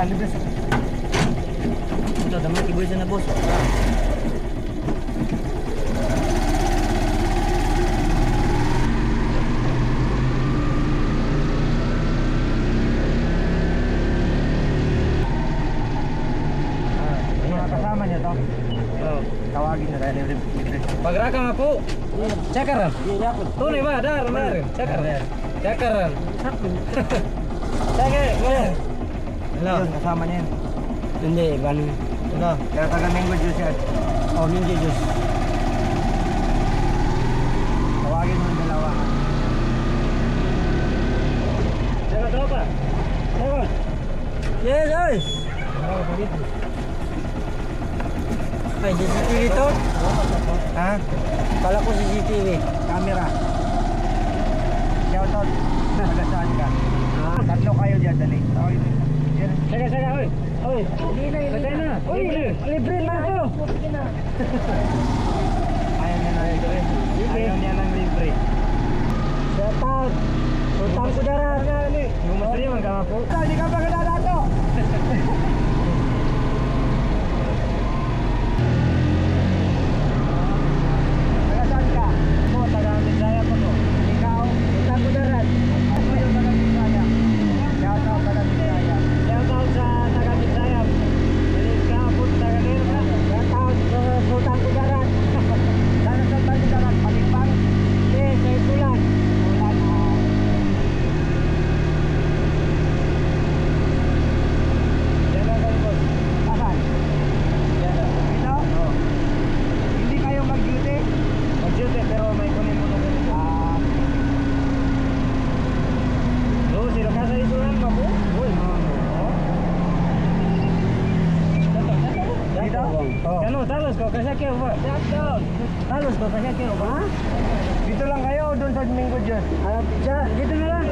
Ano ba sa... Ito, damang kiboy siya na boss. Kasama niya to. Oh, tawagin na dahil Pagraka nga po. Cakaran. Tunay ba? Dar. Cakaran. Cakaran. Cakaran. Hello. Kasama niya. Hindi, bani. Hello. Kaya taga Mingo Juice yan. Oh, Mingo Juice. Tawagin mo yung dalawa. Saka tropa. Saka. Yes, ay! Ay, CCTV to? Ha? Kala ko CCTV. Camera. Shout out. Taga saan ka? Tatlo kayo dyan, dali. Tawagin mo. Yan. Saka, oy. Oy. Sagay na. Oy, libre na to. Ayaw niya ng libre. Ayaw niya ng libre. Shout out. Utang ko darat. Gumasari man ka po. Hindi ka pa kadala to. Taga saan ka? Ako, taga Bisaya po to. Ikaw? Utang ko darat. Ako yung taga Bisaya. Shout out taga Bisaya. Shout out sa taga Bisaya. Balik ka po taga Nera. Shout out sa utang ko darat. Sana sa tayo dagat, Palipang. Yes, sa Itulan. Ulan. Yan lang kayo boss. Asan? Dito? Oo. Hindi kayo mag-duty? Mag-duty pero may kunin mo nung ganito. No, sino ka sa Itulan mo po? Uy, Dito? Oo. Ano, talos ko, kasi kaya ba? Talos ko, kasi kaya ba? Dito lang kayo o doon sa Mingo Juice? Dito na lang.